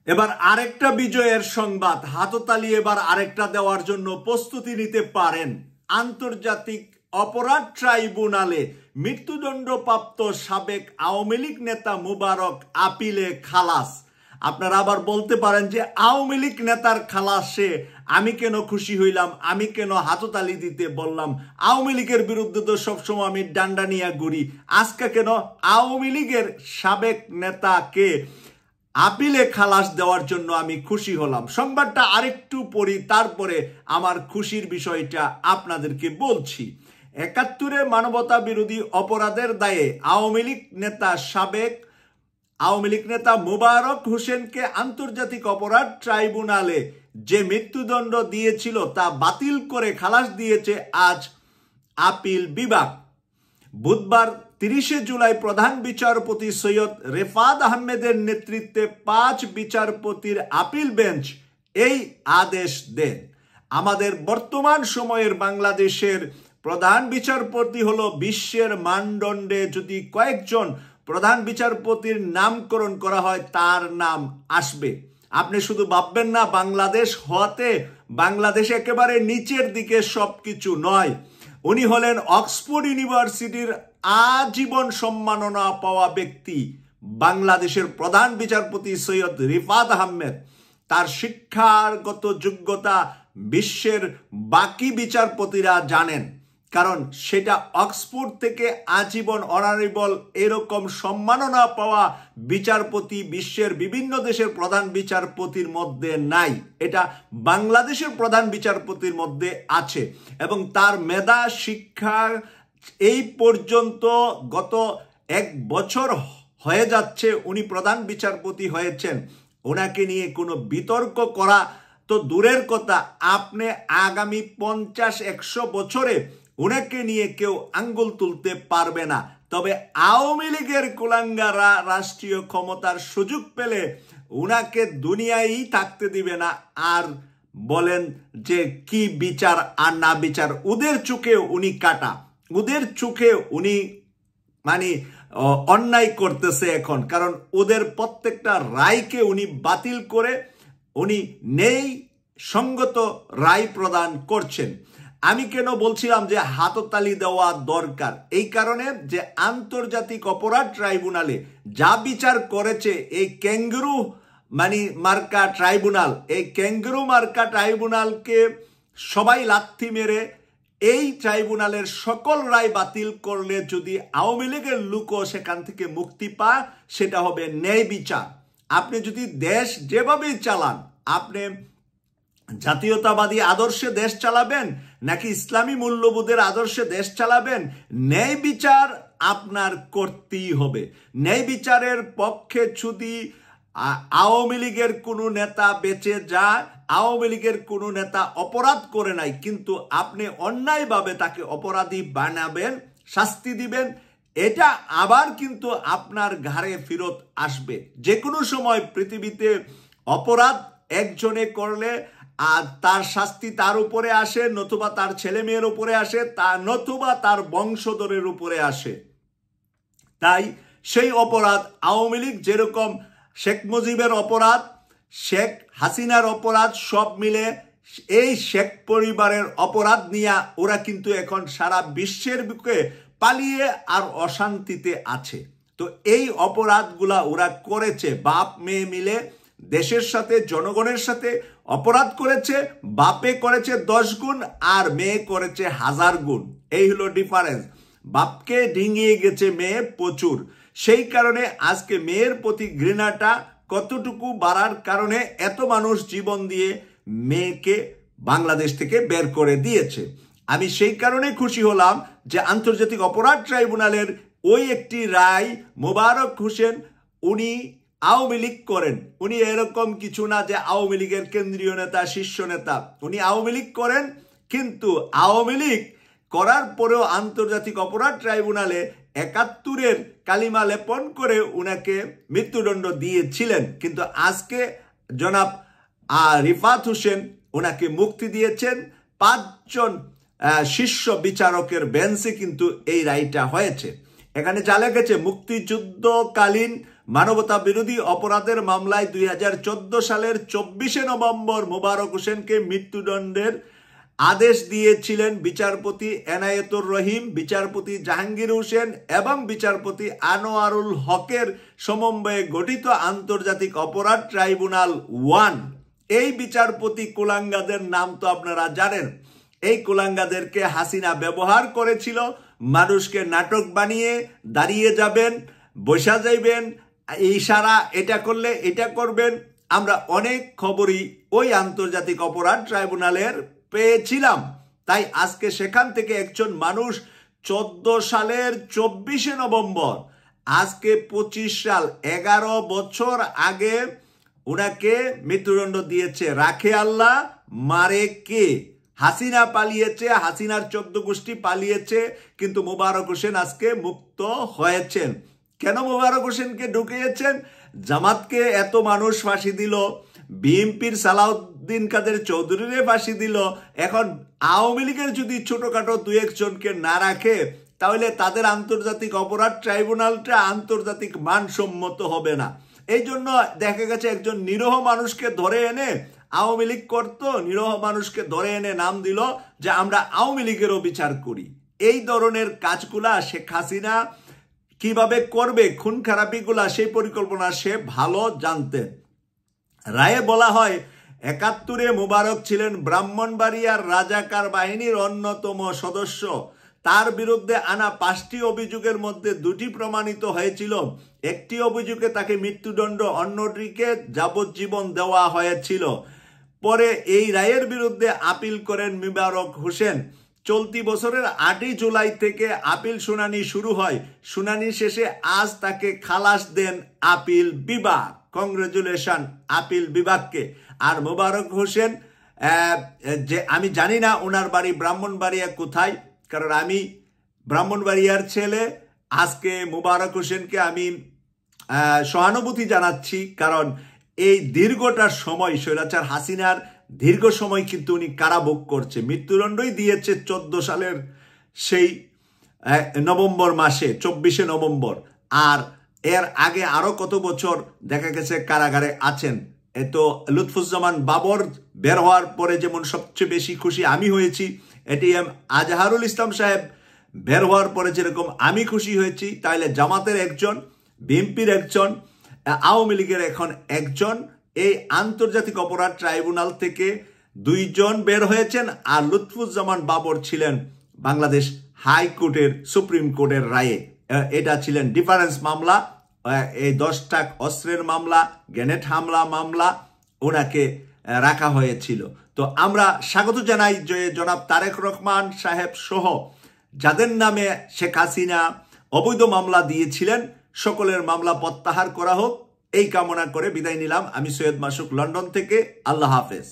এবার আরেকটা বিজয়ের সংবাদ, হাততালি এবার আরেকটা দেওয়ার জন্য প্রস্তুতি নিতে পারেন। আন্তর্জাতিক অপরাধ ট্রাইব্যুনালে মৃত্যুদণ্ডপ্রাপ্ত সাবেক আওয়ামী লীগ নেতা মুবারক আপিলে খালাস। আপনারা আবার বলতে পারেন যে আওয়ামী লীগ নেতার খালাসে আমি কেন খুশি হইলাম, আমি কেন হাততালি দিতে বললাম? আওয়ামী লীগের বিরুদ্ধে তো সবসময় আমি ডান্ডা নিয়ে ঘুরি, আজকে কেন আওয়ামী লীগের সাবেক নেতাকে আপিলে খালাস দেওয়ার জন্য আমি খুশি হলাম? সংবাদটা আরেকটু পড়ি, তারপরে আমার খুশির বিষয়টা আপনাদেরকে বলছি। ৭১-এ মানবতা বিরোধী অপরাধের দায়ে সাবেক আওয়ামী লীগ নেতা মুবারক হোসেনকে আন্তর্জাতিক অপরাধ ট্রাইব্যুনালে যে মৃত্যুদণ্ড দিয়েছিল তা বাতিল করে খালাস দিয়েছে আজ আপিল বিভাগ। বুধবার ৩০ জুলাই প্রধান বিচারপতি সৈয়দ রেফাত আহমেদের নেতৃত্বে ৫ বিচারপতির আপিল বেঞ্চ এই আদেশ দেন। আমাদের বর্তমান সময়ের বাংলাদেশের প্রধান বিচারপতি হলো বিশ্বের মানদণ্ডে যদি কয়েকজন প্রধান বিচারপতির নামকরণ করা হয় তার নাম আসবে। আপনি শুধু ভাববেন না বাংলাদেশ হতে বাংলাদেশ একেবারে নিচের দিকে সবকিছু নয়। উনি হলেন অক্সফোর্ড ইউনিভার্সিটির আজীবন সম্মাননা পাওয়া ব্যক্তি, বাংলাদেশের প্রধান বিচারপতি সৈয়দ রিফাত আহমেদ। তার শিক্ষাগত যোগ্যতা বিশ্বের বাকি বিচারপতিরা জানেন, কারণ সেটা অক্সফোর্ড থেকে আজীবন অনারেবল এরকম সম্মাননা পাওয়া বিচারপতি বিশ্বের বিভিন্ন দেশের প্রধান বিচারপতির মধ্যে নাই, এটা বাংলাদেশের প্রধান বিচারপতির মধ্যে আছে। এবং তার মেধা শিক্ষা এই পর্যন্ত গত ১ বছর হয়ে যাচ্ছে উনি প্রধান বিচারপতি হয়েছেন, ওনাকে নিয়ে কোনো বিতর্ক করা তো দূরের কথা, আপনি আগামী ৫০-১০০ বছরে ওনাকে নিয়ে কেউ আঙ্গুল তুলতে পারবে না। তবে আওয়ামী লীগের কুলাঙ্গারা রাষ্ট্রীয় ক্ষমতার সুযোগ পেলে ওনাকে দুনিয়ায় থাকতে দিবে না। আর বলেন যে কি বিচার আর না বিচার, ওদের চোখে উনি কাটা, ওদের চোখে উনি মানে অন্যায় করতেছে এখন, কারণ ওদের প্রত্যেকটা রায়কে উনি বাতিল করে উনি নেই সঙ্গত রায় প্রদান করছেন। আমি কেন বলছিলাম যে হাততালি দেওয়া দরকার? এই কারণে যে আন্তর্জাতিক অপরাধ ট্রাইব্যুনালে যা বিচার করেছে এই ক্যাঙ্গারু মার্কা ট্রাইব্যুনাল, এই ক্যাঙ্গারু মার্কা ট্রাইব্যুনালকে সবাই লাথি মেরে এই ট্রাইব্যুনালের সকল রায় বাতিল করলে যদি আওয়ামী লীগের লোকও সেখান থেকে মুক্তি পায়, সেটা হবে ন্যায় বিচার। আপনি যদি দেশ যেভাবেই চালান, আপনি জাতীয়তাবাদী আদর্শে দেশ চালাবেন নাকি ইসলামী মূল্যবোধের আদর্শে দেশ চালাবেন, ন্যায় বিচার আপনার করতেই হবে। ন্যায় বিচারের পক্ষে যদি আওয়ামী লীগের কোনো নেতা বেঁচে যায়, আওয়ামী লীগের কোনো নেতা অপরাধ করে নাই কিন্তু আপনি অন্যায়ভাবে তাকে অপরাধী বানাবেন, শাস্তি দিবেন, এটা আবার কিন্তু আপনার ঘাড়ে ফেরত আসবে। যে কোনো সময় পৃথিবীতে অপরাধ একজনে করলে আর তার শাস্তি তার উপরে আসে, নতুবা তার ছেলে মেয়ের উপরে আসে, নতুবা তার বংশধরের উপরে আসে। তাই সেই অপরাধ আওয়ামী লীগ যেরকম শেখ মুজিবের অপরাধ, শেখ হাসিনার অপরাধ, সব মিলে এই শেখ পরিবারের অপরাধ নিয়ে ওরা কিন্তু এখন সারা বিশ্বের বুকে পালিয়ে আর অশান্তিতে আছে। তো এই অপরাধগুলা ওরা করেছে, বাপ মেয়ে মিলে দেশের সাথে জনগণের সাথে অপরাধ করেছে। বাপে করেছে 10 গুণ আর মেয়ে করেছে 1000 গুণ, এই হলো ডিফারেন্স। বাপকে ডিঙিয়ে গেছে মেয়ে প্রচুর, সেই কারণে আজকে মেয়ের প্রতি ঘৃণাটা কতটুকু বাড়ার কারণে এত মানুষ জীবন দিয়ে মেয়েকে বাংলাদেশ থেকে বের করে দিয়েছে। আমি সেই কারণে খুশি হলাম যে আন্তর্জাতিক অপরাধ ট্রাইব্যুনালের ওই একটি রায়, মোবারক হোসেন উনি আওয়ামী লীগ করেন, উনি এরকম কিছু না যে আওয়ামী লীগের কেন্দ্রীয় নেতা, শীর্ষ নেতা, উনি আওয়ামী লীগ করেন, কিন্তু আওয়ামী লীগ করার পরেও আন্তর্জাতিক অপরাধ ট্রাইব্যুনালে ৭১-এর কালিমা লেপন করে উনাকে মৃত্যুদণ্ড দিয়েছিলেন। কিন্তু আজকে জনাব রিফাত হোসেন ওনাকে মুক্তি দিয়েছেন। ৫ জন শীর্ষ বিচারকের বেঞ্চে কিন্তু এই রায়টা হয়েছে। এখানে যা লেগেছে, মুক্তিযুদ্ধকালীন মানবতা বিরোধী অপরাধের মামলায় 2014 সালের 24শে নভেম্বর মোবারক হোসেনকে মৃত্যুদণ্ডের আদেশ দিয়েছিলেন বিচারপতি এনায়েতুর রহিম, বিচারপতি জাহাঙ্গীর হোসেন এবং বিচারপতি আনোয়ারুল হকের সমন্বয়ে গঠিত আন্তর্জাতিক অপরাধ ট্রাইব্যুনাল 1। এই বিচারপতি কুলাঙ্গাদের নাম তো আপনারা জানেন। এই কুলাঙ্গাদেরকে হাসিনা ব্যবহার করেছিল মানুষকে নাটক বানিয়ে দাঁড়িয়ে যাবেন, বসা যাইবেন, ইশারা এটা করলে এটা করবেন। আমরা অনেক খবরই ওই আন্তর্জাতিক অপরাধ ট্রাইব্যুনালের পেয়েছিলাম। তাই আজকে সেখান থেকে একজন মানুষ 14 সালের 24শে নভেম্বর, আজকে 25 সাল, 11 বছর আগে উনাকে মৃত্যুদণ্ড দিয়েছে। রাখে আল্লাহ, মারে কে? হাসিনা পালিয়েছে, হাসিনার 14 গোষ্ঠী পালিয়েছে, কিন্তু মোবারক হোসেন আজকে মুক্ত হয়েছেন। কেন মোবারক হোসেনকে ঢুকিয়েছেন? জামাতকে এত মানুষ ফাঁসি দিল, বিএনপির সালাউদ্দিন কাদের চৌধুরীরে ফাঁসি দিল, এখন আওয়ামী লীগের যদি ছোটখাটো 2-1 জনকে না রাখে তাহলে তাদের আন্তর্জাতিক অপরাধ ট্রাইব্যুনালটা আন্তর্জাতিক মানসম্মত হবে না। এই জন্য দেখা গেছে একজন নিরীহ মানুষকে ধরে এনে আওয়ামী লীগ করতো, নিরীহ মানুষকে ধরে এনে নাম দিল যে আমরা আওয়ামী লীগেরও বিচার করি। এই ধরনের কাজগুলা শেখ হাসিনা কিভাবে করবে, খুন খারাপিগুলা, সেই পরিকল্পনা সে ভালো জানতেন। রায়ে বলা হয় 71-এ মোবারক ছিলেন ব্রাহ্মণবাড়িয়ার রাজাকার বাহিনীর অন্যতম সদস্য। তার বিরুদ্ধে আনা 5টি অভিযোগের মধ্যে 2টি প্রমাণিত হয়েছিল। একটি অভিযোগে তাকে মৃত্যুদণ্ড, অন্যটিকে যাবজ্জীবন দেওয়া হয়েছিল। পরে এই রায়ের বিরুদ্ধে আপিল করেন মোবারক হোসেন। চলতি বছরের 8ই জুলাই থেকে আপিল শুনানি শুরু হয়। শুনানি শেষে আজ তাকে খালাস দেন আপিল বিভাগ। কংগ্রেচুলেশন আপিল বিভাগকে। আর মোবারক হোসেন, যে আমি জানি না ওনার বাড়ি ব্রাহ্মণবাড়িয়া কোথায়, কারণ আমি ব্রাহ্মণবাড়িয়ার ছেলে। আজকে মোবারক হোসেনকে আমি সহানুভূতি জানাচ্ছি, কারণ এই দীর্ঘটা সময় স্বৈরাচার হাসিনার দীর্ঘ সময় কিন্তু উনি কারাভোগ করছে। মৃত্যুদণ্ডই দিয়েছে 14 সালের সেই নভেম্বর মাসে, 24শে নভেম্বর। আর এর আগে আরো কত বছর দেখা গেছে কারাগারে আছেন। তো লুৎফুজ্জামান বাবর বের হওয়ার পরে যেমন সবচেয়ে বেশি খুশি আমি হয়েছি, এটিএম আজহারুল ইসলাম সাহেব বের হওয়ার পরে যেরকম আমি খুশি হয়েছি, তাইলে জামাতের একজন, বিএনপির একজন, আওয়ামী লীগের এখন একজন এই আন্তর্জাতিক অপরাধ ট্রাইব্যুনাল থেকে 2 জন বের হয়েছেন। আর লুৎফুজ্জামান বাবর ছিলেন বাংলাদেশ হাইকোর্টের, সুপ্রিম কোর্টের রায়ে। এটা ছিলেন ডিফারেন্স মামলা, এই 10টা অস্ত্রের মামলা, গ্রেনেড হামলা মামলা, ওনাকে রাখা হয়েছিল। তো আমরা স্বাগত জানাই যে জনাব তারেক রহমান সাহেব সহ যাদের নামে শেখ হাসিনা অবৈধ মামলা দিয়েছিলেন সকলের মামলা প্রত্যাহার করা হোক, এই কামনা করে বিদায় নিলাম। আমি সৈয়দ মাসুক, লন্ডন থেকে। আল্লাহ হাফেজ।